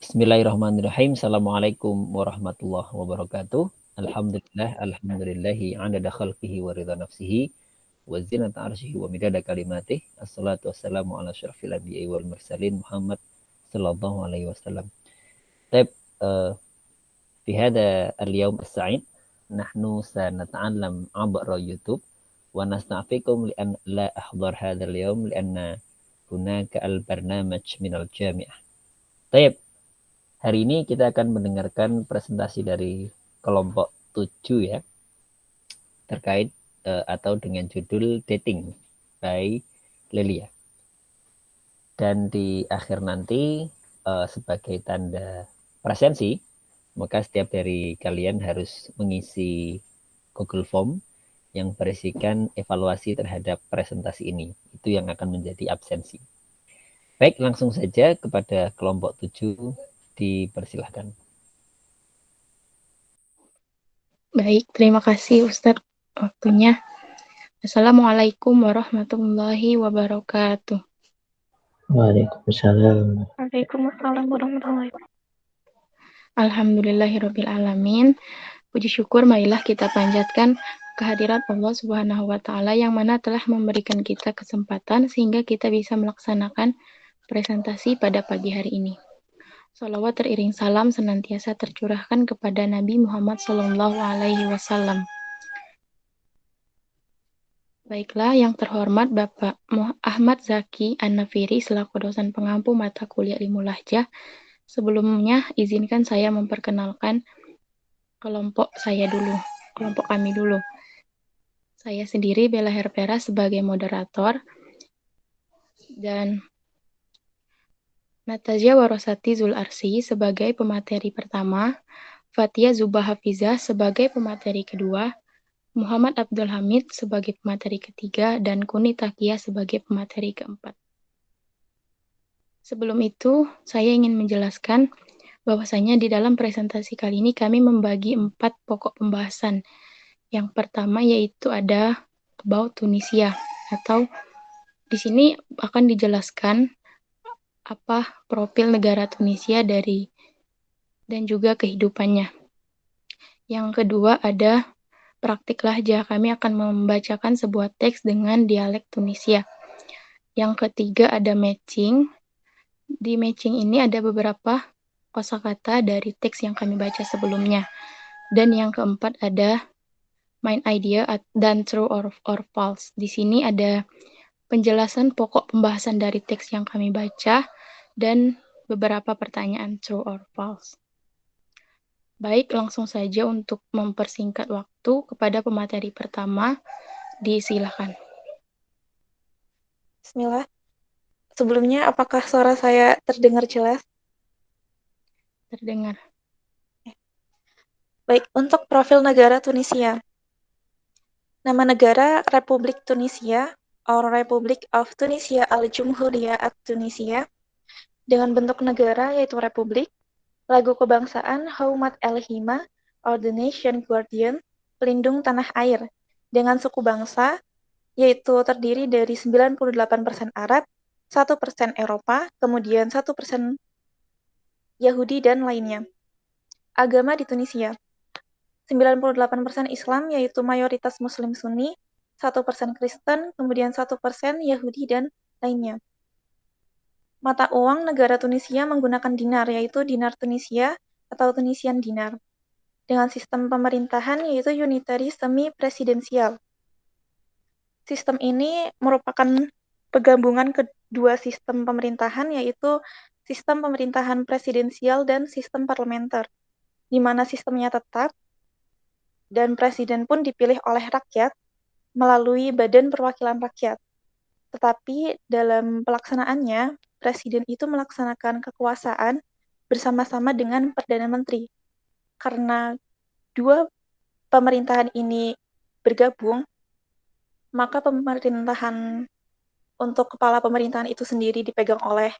Bismillahirrahmanirrahim. Assalamualaikum warahmatullahi wabarakatuh. Alhamdulillahi adada khalqihi wa ridha nafsihi wa zinata arsyihi wa midada kalimatihi. Assalatu wassalamu ala asyrafil anbiya'i wal mursalin Muhammad sallallahu alaihi wasallam. Taib, fi hada al-yawm as-sa'id nahnu sanata'allam abra YouTube wa nasta'fikum li'an la ahdar hada al-yawm li'anna hunaka al-barnamaj min al-jami'ah. Taib, hari ini kita akan mendengarkan presentasi dari kelompok 7 ya, terkait atau dengan judul Dating by Lelia. Dan di akhir nanti sebagai tanda presensi, maka setiap dari kalian harus mengisi Google Form yang berisikan evaluasi terhadap presentasi ini. Itu yang akan menjadi absensi. Baik, langsung saja kepada kelompok 7 dipersilahkan. Baik, terima kasih Ustadz waktunya. Assalamualaikum warahmatullahi wabarakatuh. Waalaikumsalam. Waalaikumsalam warahmatullahi wabarakatuh. Alhamdulillahirabbil alamin. Puji syukur marilah kita panjatkan kehadirat Allah Subhanahu wa taala yang mana telah memberikan kita kesempatan sehingga kita bisa melaksanakan presentasi pada pagi hari ini. Shalawat teriring salam senantiasa tercurahkan kepada Nabi Muhammad sallallahu alaihi wasallam. Baiklah, yang terhormat Bapak Ahmad Zaki An-Nafiri selaku dosen pengampu mata kuliah Ilmu Lahjah. Sebelumnya, izinkan saya memperkenalkan kelompok kami dulu. Saya sendiri Bella Herpera sebagai moderator dan Natajah Warosati Zularsi sebagai pemateri pertama, Fatia Zubah Hafizah sebagai pemateri kedua, Muhammad Abdul Hamid sebagai pemateri ketiga, dan Kuni Takia sebagai pemateri keempat. Sebelum itu, saya ingin menjelaskan bahwasanya di dalam presentasi kali ini kami membagi 4 pokok pembahasan. Yang pertama yaitu ada about Tunisia, atau di sini akan dijelaskan apa profil negara Tunisia dan juga kehidupannya. Yang kedua ada praktik lahjah, kami akan membacakan sebuah teks dengan dialek Tunisia. Yang ketiga ada matching. Di matching ini ada beberapa kosakata dari teks yang kami baca sebelumnya. Dan yang keempat ada main idea dan true or false. Di sini ada penjelasan pokok pembahasan dari teks yang kami baca dan beberapa pertanyaan true or false. Baik, langsung saja untuk mempersingkat waktu kepada pemateri pertama, disilakan. Bismillah. Sebelumnya, apakah suara saya terdengar jelas? Terdengar. Baik, untuk profil negara Tunisia. Nama negara Republik Tunisia, or Republic of Tunisia Al-Jumhuriyah at-Tunisia, dengan bentuk negara yaitu republik, lagu kebangsaan Haumat El-Hima, or The Nation Guardian, pelindung tanah air, dengan suku bangsa, yaitu terdiri dari 98% Arab, 1% Eropa, kemudian 1% Yahudi dan lainnya. Agama di Tunisia, 98% Islam, yaitu mayoritas Muslim Sunni, 1% Kristen, kemudian 1% Yahudi dan lainnya. Mata uang negara Tunisia menggunakan dinar, yaitu dinar Tunisia atau Tunisian dinar, dengan sistem pemerintahan yaitu unitary semi-presidensial. Sistem ini merupakan penggabungan kedua sistem pemerintahan, yaitu sistem pemerintahan presidensial dan sistem parlementer, di mana sistemnya tetap dan presiden pun dipilih oleh rakyat melalui Badan Perwakilan Rakyat. Tetapi dalam pelaksanaannya, presiden itu melaksanakan kekuasaan bersama-sama dengan Perdana Menteri. Karena dua pemerintahan ini bergabung, maka pemerintahan untuk kepala pemerintahan itu sendiri dipegang oleh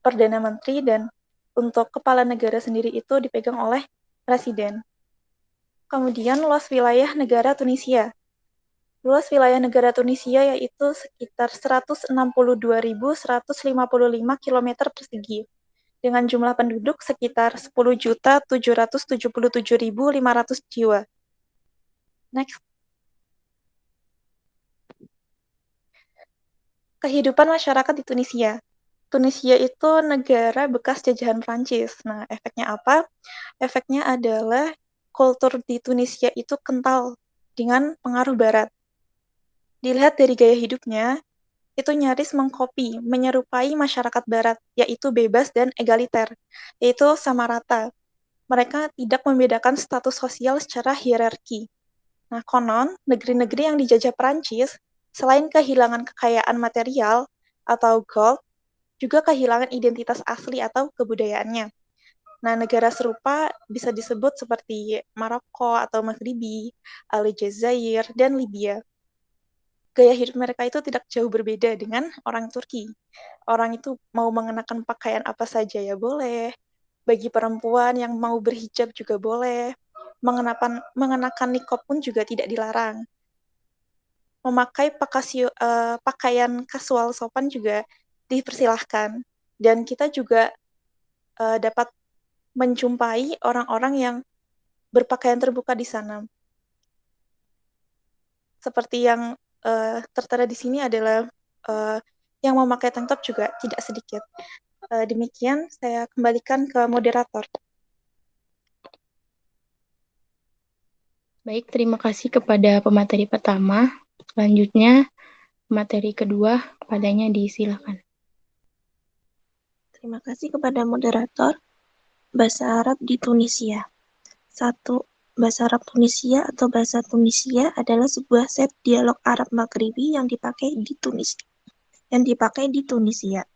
Perdana Menteri dan untuk kepala negara sendiri itu dipegang oleh presiden. Kemudian luas wilayah negara Tunisia. Luas wilayah negara Tunisia yaitu sekitar 162.155 km persegi dengan jumlah penduduk sekitar 10.777.500 jiwa. Next. Kehidupan masyarakat di Tunisia. Tunisia itu negara bekas jajahan Prancis. Nah, efeknya apa? Efeknya adalah kultur di Tunisia itu kental dengan pengaruh Barat. Dilihat dari gaya hidupnya, itu nyaris mengkopi, menyerupai masyarakat Barat, yaitu bebas dan egaliter, yaitu sama rata. Mereka tidak membedakan status sosial secara hierarki. Nah, konon, negeri-negeri yang dijajah Prancis, selain kehilangan kekayaan material atau gold, juga kehilangan identitas asli atau kebudayaannya. Nah, negara serupa bisa disebut seperti Maroko atau Maghribi, Aljazair, dan Libya. Gaya hidup mereka itu tidak jauh berbeda dengan orang Turki. Orang itu mau mengenakan pakaian apa saja ya boleh. Bagi perempuan yang mau berhijab juga boleh. Mengenakan niqab pun juga tidak dilarang. Memakai pakaian kasual sopan juga dipersilahkan. Dan kita juga dapat menjumpai orang-orang yang berpakaian terbuka di sana. Seperti yang tertera di sini adalah yang memakai tank top juga tidak sedikit. Demikian, saya kembalikan ke moderator. Baik, terima kasih kepada pemateri pertama. Selanjutnya, materi kedua, kepadanya disilakan. Terima kasih kepada moderator. Bahasa Arab di Tunisia. 1. Bahasa Arab Tunisia atau bahasa Tunisia adalah sebuah set dialog Arab Maghribi yang dipakai di Tunisia.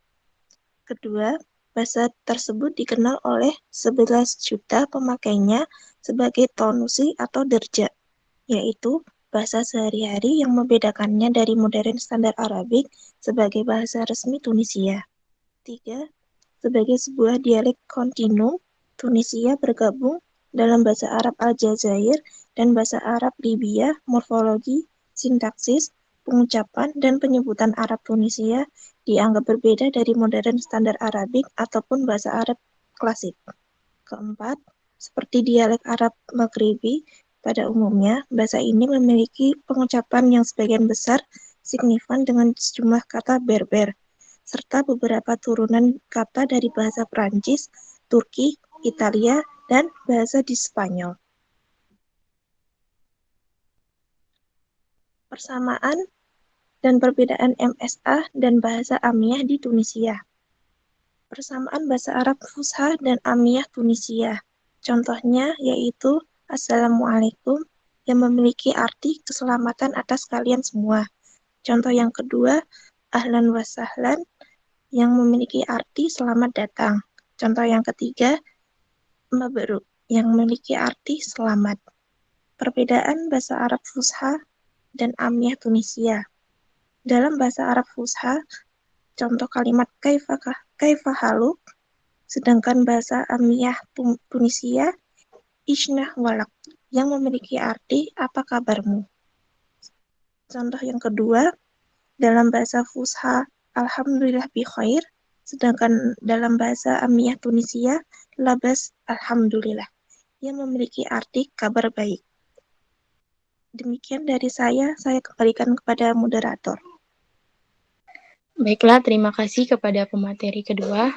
Kedua, bahasa tersebut dikenal oleh 11 juta pemakainya sebagai tonusi atau derja, yaitu bahasa sehari-hari yang membedakannya dari modern standar Arabik sebagai bahasa resmi Tunisia. 3. Sebagai sebuah dialek kontinum, Tunisia bergabung dalam bahasa Arab Aljazair dan bahasa Arab Libya, morfologi, sintaksis, pengucapan, dan penyebutan Arab Tunisia dianggap berbeda dari modern standar Arabik ataupun bahasa Arab klasik. Keempat, seperti dialek Arab Maghribi, pada umumnya bahasa ini memiliki pengucapan yang sebagian besar signifan dengan sejumlah kata Berber, serta beberapa turunan kata dari bahasa Prancis, Turki, Italia, dan bahasa di Spanyol. Persamaan dan perbedaan MSA dan bahasa Amiyah di Tunisia. Persamaan bahasa Arab Fusha dan Amiyah Tunisia. Contohnya yaitu Assalamualaikum yang memiliki arti keselamatan atas kalian semua. Contoh yang kedua, Ahlan wa Sahlan yang memiliki arti selamat datang. Contoh yang ketiga, Mabruk yang memiliki arti selamat. Perbedaan bahasa Arab Fusha dan Amiyah Tunisia. Dalam bahasa Arab Fusha, contoh kalimat kaifa haluk, sedangkan bahasa Amiyah Tunisia, Ishnah walak, yang memiliki arti apa kabarmu. Contoh yang kedua, dalam bahasa Fusha, Alhamdulillah bi khair, sedangkan dalam bahasa Amiyah Tunisia, labas Alhamdulillah, yang memiliki arti kabar baik. Demikian dari saya kembalikan kepada moderator. Baiklah, terima kasih kepada pemateri kedua.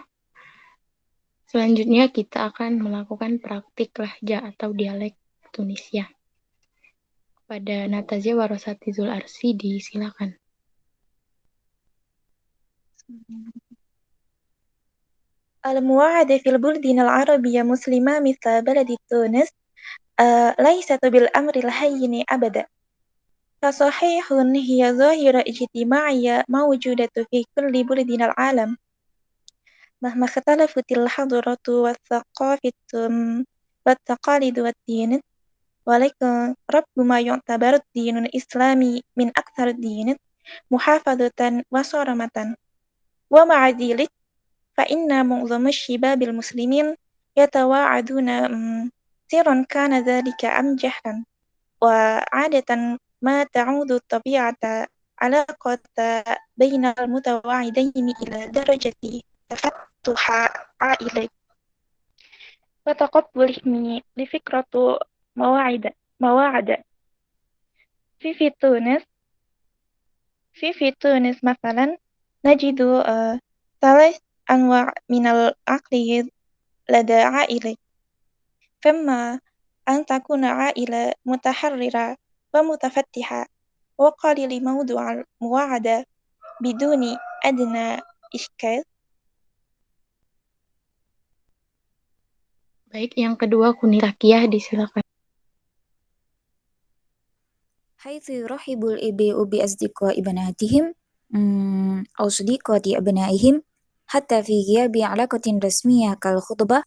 Selanjutnya kita akan melakukan praktik lahja atau dialek Tunisia. Pada Natazia Warosati Zul Arsi disilakan. المواعدة في البلدان العربية مسلمة مثل بلد تونس ليست بالأمر الهين أبدا، فصحيح هي ظاهرة اجتماعية موجودة في كل بلدان العالم مهما اختلفت الحضارات والثقافة والتقاليد والدين، ولكن ربما يعتبر الدين الإسلامي من أكثر الدين محافظة وصارمة. ومع ذلك فإن معظم الشباب المسلمين يتواعدون سرا كان ذلك أم جهرا، وعادة ما تعود الطبيعة علاقة بين المتواعدين إلى درجة تفتح عائلة وتقبله لفكرة مواعيد في تونس في تونس مثلا نجد ثلاث أنواع من العقل لدى عائلة. فما أن تكون عائلة متحررة ومتفتحة وقابلة لموضوع المواعدة بدون أدنى إشكال. Baik, yang kedua Kunisakiyah disilakan. حيث يرحب الآباء بأصدقاء بناتهم أو صديقات أبنائهم حتى في غياب علاقة رسمية كالخطبة،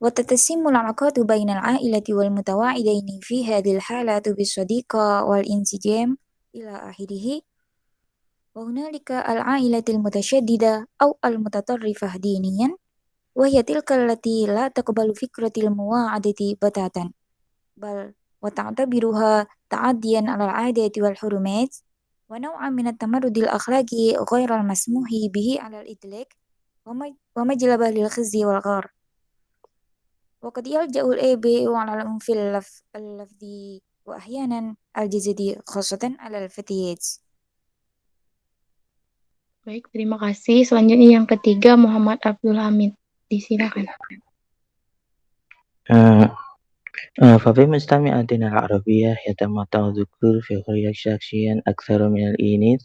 وتتسم العلاقات بين العائلة والمتواعدين في هذه الحالة بالصديقة والانسجام إلى آخره. وهنالك العائلة المتشددة أو المتطرفة دينيا، وهي تلك التي لا تقبل فكرة المواعدة بتاتا، بل وتعتبرها تعديا على العادات والحرمات ونوعا من التمرد الأخلاقي غير المسموح به على الإطلاق ومجلبة للخزي والغار. وقد يلجأ الآباء على العنف اللفظي وأحيانا الجسدي خاصة على الفتيات. Baik, terima kasih. Selanjutnya yang ketiga Muhammad Abdul Hamid. Disilakan. ففي مجتمعاتنا العربية يتمتع الذكور في الحرية الشخصية أكثر من الإناث،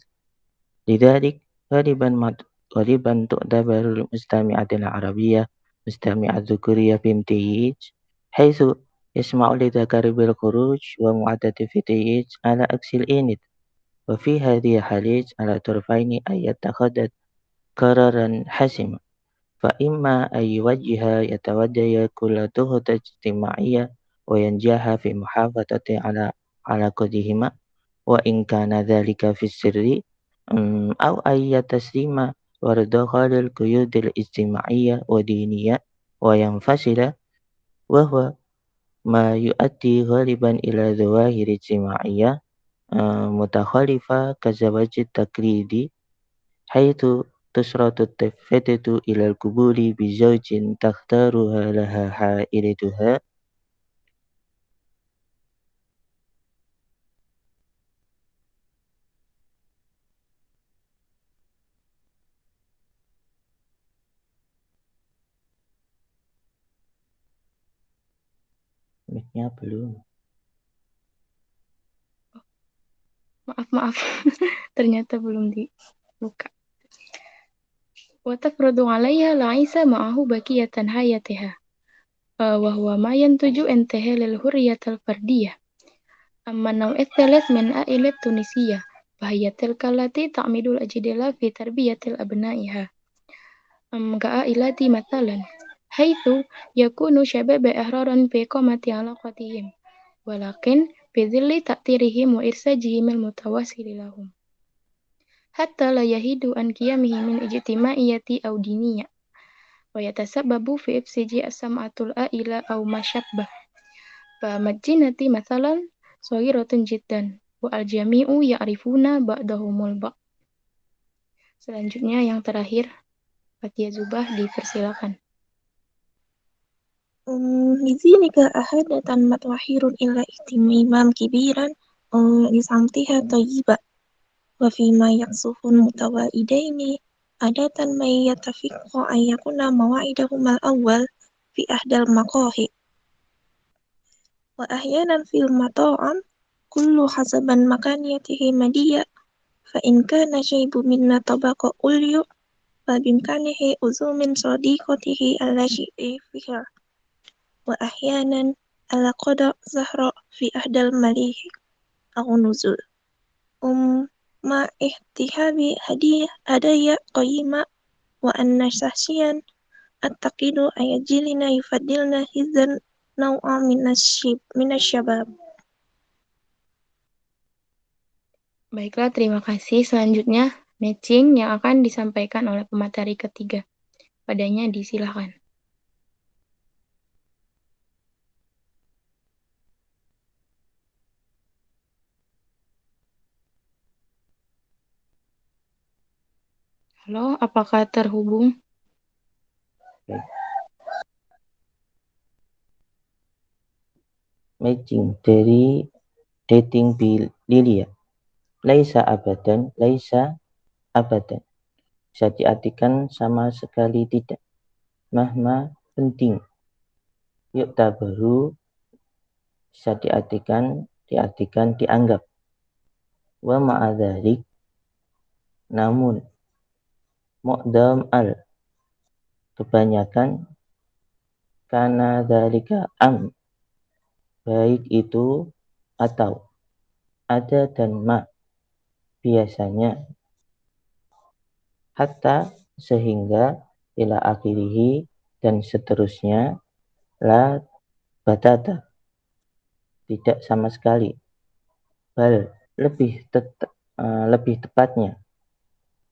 لذلك غالبا تعتبر المجتمعات العربية مجتمعات ذكورية بامتياز، حيث يسمح للذكر بالخروج ومعاداة الفتيات على عكس الإناث. وفي هذه الحالات على الطرفين أن يتخذ قرارا حاسما، فإما أن يتوجه كل ضغوط اجتماعية وينجح في محافظة على علاقتهما وإن كان ذلك في السر، أو أن يستسلم ويتدخل القيود الاجتماعية والدينية وينفصل، وهو ما يؤدي غالبا إلى ظواهر اجتماعية متخلفة كالزواج التقليدي، حيث تشرط الفتاة إلى القبول بزوج تختارها لها عائلتها. Mic-nya belum. Maaf. Ternyata belum dibuka. وتفرض عليها العيسى معه بقية حياتها وهو ما ينتج انتهاء للحرية الفردية. أما النوع الثالث من عائلة تونسية فهي تلك التي تعمد الأجدال في تربية أبنائها كعائلة مثلا، حيث يكون شباب أحرارا في إقامة علاقتهم ولكن بظل تأثيرهم وإرشادهم المتواصل لهم حتى لا يحيد عن قيمه من اجتماعية أو دينية ويتسبب في إفساد السمعة العائلة أو ما شابه. فمدينة مثلا صغيرة جدا والجميع يعرفون بعضهم البعض. Selanjutnya yang terakhir Fatia Zubah dipersilakan. لذلك أحدث متوحر إلى اهتمام كبيرا لصمتها طيبة، وفيما يقصف المتوائدين عادة ما يتفق أن يكون موعدهما الأول في أحدى المقاهي، وأحيانا في المطاعم، كل حسب مكانته مادية. فإن كان شيب من طبق أوليو فبإمكانه عزوم صديقته التي فيها، وأحيانا على قدر زهراء في أحدى المليح أو نزول مع احتهاب هدايا قيمة، وأن شخصيا أعتقد أن يجعلنا يفضلن هذا النوع من الشباب. Baiklah, terima kasih. Selanjutnya matching yang akan disampaikan oleh pemateri ketiga. Padanya disilahkan. Halo, apakah terhubung? Baik. Matching dari dating Lilia. Laisa abadan, laisa abadan. Bisa diartikan sama sekali tidak. Mahma penting. Yuk tabaru bisa diartikan dianggap. Wa ma'adzalik namun mu'dam kebanyakan kana dzalika baik itu atau ada dan ma biasanya hatta sehingga ila akhirihi dan seterusnya la batata tidak sama sekali bal lebih tepatnya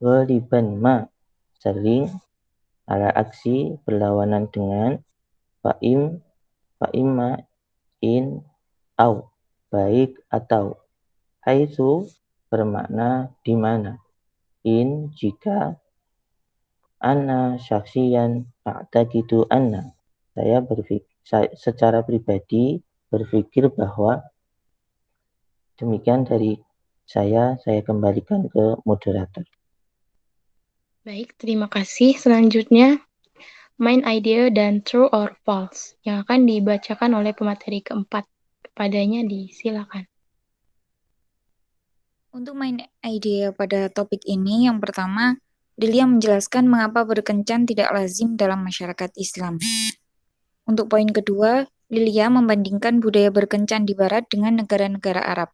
waliban ma sering ala aksi berlawanan dengan fa'imma in au baik atau haitsu bermakna di mana in jika ana syaksian a'taqidu anna saya secara pribadi berpikir bahwa demikian dari saya kembalikan ke moderator. Baik, terima kasih. Selanjutnya, main idea dan true or false yang akan dibacakan oleh pemateri keempat. Kepadanya disilakan. Untuk main idea pada topik ini, yang pertama, Lilia menjelaskan mengapa berkencan tidak lazim dalam masyarakat Islam. Untuk poin kedua, Lilia membandingkan budaya berkencan di Barat dengan negara-negara Arab.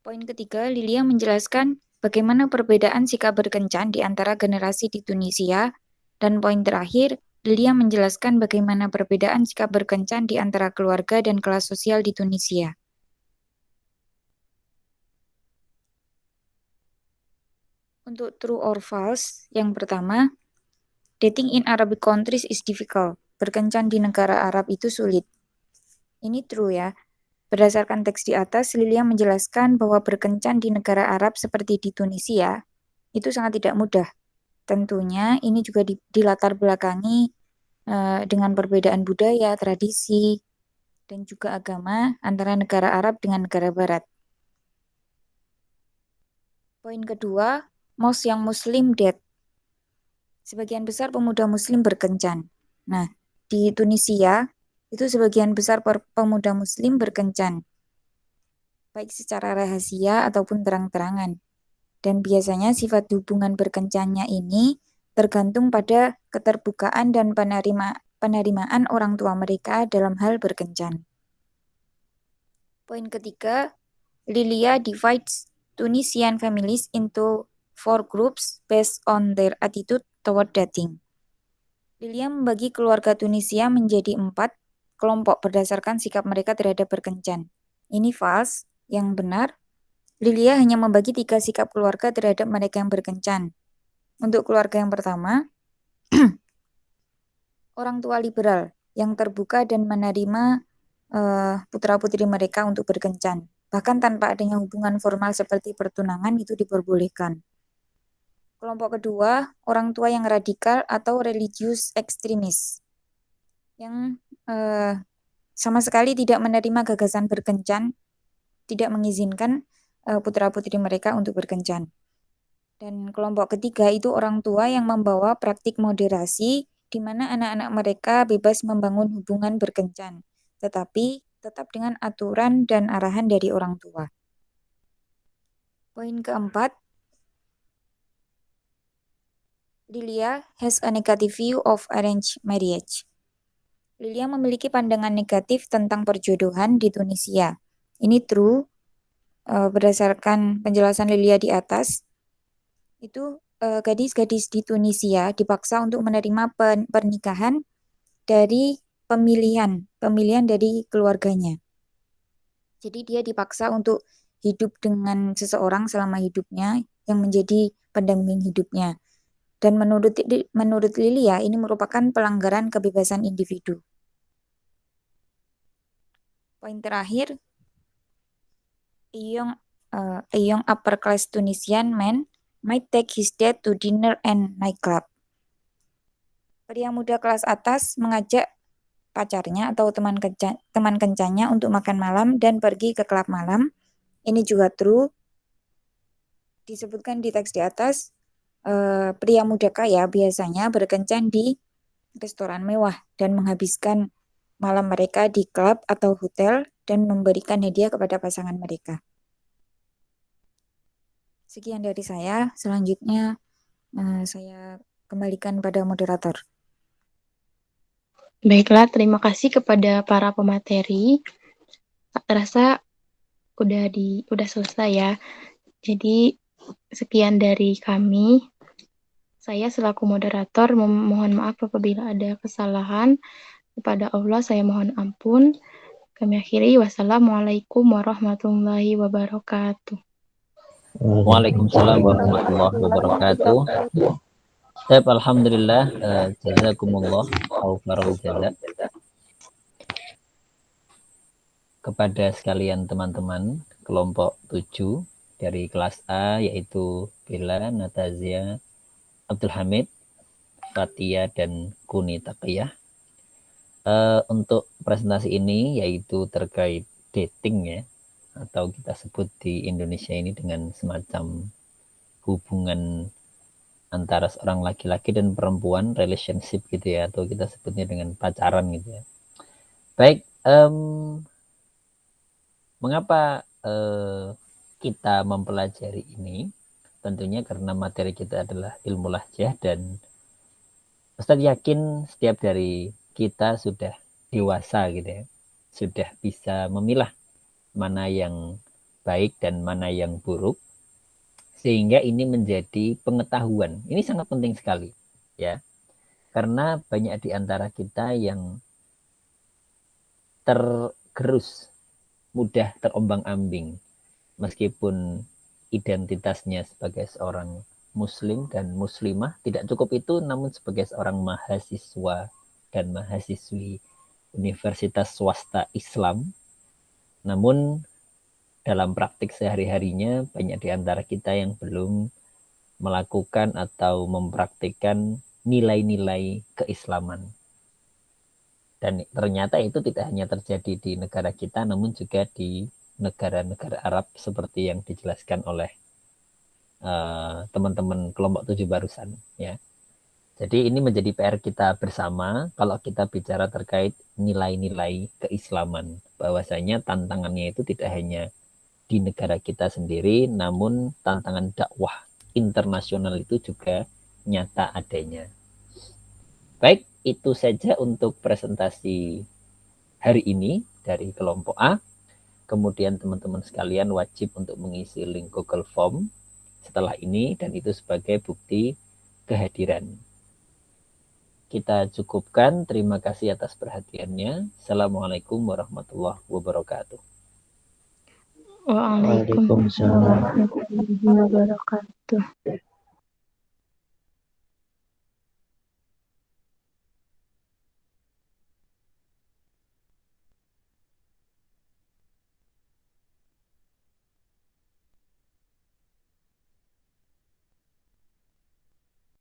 Poin ketiga, Lilia menjelaskan bagaimana perbedaan sikap berkencan di antara generasi di Tunisia. Dan poin terakhir, Lilia menjelaskan bagaimana perbedaan sikap berkencan di antara keluarga dan kelas sosial di Tunisia. Untuk true or false, yang pertama, dating in Arabic countries is difficult. Berkencan di negara Arab itu sulit. Ini true ya. Berdasarkan teks di atas, Lilia menjelaskan bahwa berkencan di negara Arab seperti di Tunisia itu sangat tidak mudah. Tentunya ini juga dilatar belakangi dengan perbedaan budaya, tradisi, dan juga agama antara negara Arab dengan negara Barat. Poin kedua, most young Muslim date. Sebagian besar pemuda Muslim berkencan. Nah, di Tunisia itu sebagian besar pemuda Muslim berkencan, baik secara rahasia ataupun terang-terangan. Dan biasanya sifat hubungan berkencannya ini tergantung pada keterbukaan dan penerimaan orang tua mereka dalam hal berkencan. Poin ketiga, Lilia divides Tunisian families into 4 groups based on their attitude toward dating. Lilia membagi keluarga Tunisia menjadi 4 kelompok berdasarkan sikap mereka terhadap berkencan. Ini false. Yang benar, Lilia hanya membagi 3 sikap keluarga terhadap mereka yang berkencan. Untuk keluarga yang pertama, orang tua liberal yang terbuka dan menerima putra-putri mereka untuk berkencan. Bahkan tanpa adanya hubungan formal seperti pertunangan itu diperbolehkan. Kelompok kedua, orang tua yang radikal atau religius ekstremis yang sama sekali tidak menerima gagasan berkencan, tidak mengizinkan putra-putri mereka untuk berkencan. Dan kelompok ketiga itu orang tua yang membawa praktik moderasi di mana anak-anak mereka bebas membangun hubungan berkencan, tetapi tetap dengan aturan dan arahan dari orang tua. Poin keempat, Lilia has a negative view of arranged marriage. Lilia memiliki pandangan negatif tentang perjodohan di Tunisia. Ini true. Berdasarkan penjelasan Lilia di atas, itu gadis-gadis di Tunisia dipaksa untuk menerima pernikahan dari pemilihan dari keluarganya. Jadi dia dipaksa untuk hidup dengan seseorang selama hidupnya yang menjadi pendamping hidupnya. Dan menurut Lilia ini merupakan pelanggaran kebebasan individu. Poin terakhir, a young upper class Tunisian man might take his date to dinner and nightclub. Pria muda kelas atas mengajak pacarnya atau teman kencannya untuk makan malam dan pergi ke klub malam. Ini juga true. Disebutkan di teks di atas, pria muda kaya biasanya berkencan di restoran mewah dan menghabiskan malam mereka di klub atau hotel dan memberikan hadiah kepada pasangan mereka. Sekian dari saya. Selanjutnya saya kembalikan pada moderator. Baiklah, terima kasih kepada para pemateri. Tak terasa udah selesai ya. Jadi sekian dari kami. Saya selaku moderator mohon maaf apabila ada kesalahan. Kepada Allah saya mohon ampun. Kami akhiri. Wassalamualaikum warahmatullahi wabarakatuh. Waalaikumsalam warahmatullahi wabarakatuh. Baik, alhamdulillah, jazakumullah khairal jaza kepada sekalian teman-teman kelompok 7 dari kelas A, yaitu Bella, Natazia, Abdul Hamid, Fatia, dan Kuni Taqiyah. Untuk presentasi ini yaitu terkait dating ya, atau kita sebut di Indonesia ini dengan semacam hubungan antara seorang laki-laki dan perempuan, relationship gitu ya, atau kita sebutnya dengan pacaran gitu ya. Baik, mengapa kita mempelajari ini? Tentunya karena materi kita adalah ilmu lahjah, dan Ustadz yakin setiap dari kita sudah dewasa gitu ya, sudah bisa memilah mana yang baik dan mana yang buruk, sehingga ini menjadi pengetahuan. Ini sangat penting sekali ya, karena banyak di antara kita yang tergerus, mudah terombang-ambing, meskipun identitasnya sebagai seorang muslim dan muslimah tidak cukup itu, namun sebagai seorang mahasiswa dan mahasiswi universitas swasta Islam, namun dalam praktik sehari-harinya banyak di antara kita yang belum melakukan atau mempraktikkan nilai-nilai keislaman. Dan ternyata itu tidak hanya terjadi di negara kita, namun juga di negara-negara Arab seperti yang dijelaskan oleh teman-teman kelompok 7 barusan ya. Jadi ini menjadi PR kita bersama kalau kita bicara terkait nilai-nilai keislaman, bahwasanya tantangannya itu tidak hanya di negara kita sendiri, namun tantangan dakwah internasional itu juga nyata adanya. Baik, itu saja untuk presentasi hari ini dari kelompok A. Kemudian teman-teman sekalian wajib untuk mengisi link Google Form setelah ini, dan itu sebagai bukti kehadiran. Kita cukupkan. Terima kasih atas perhatiannya. Assalamualaikum warahmatullahi wabarakatuh. Waalaikumsalam warahmatullahi wabarakatuh.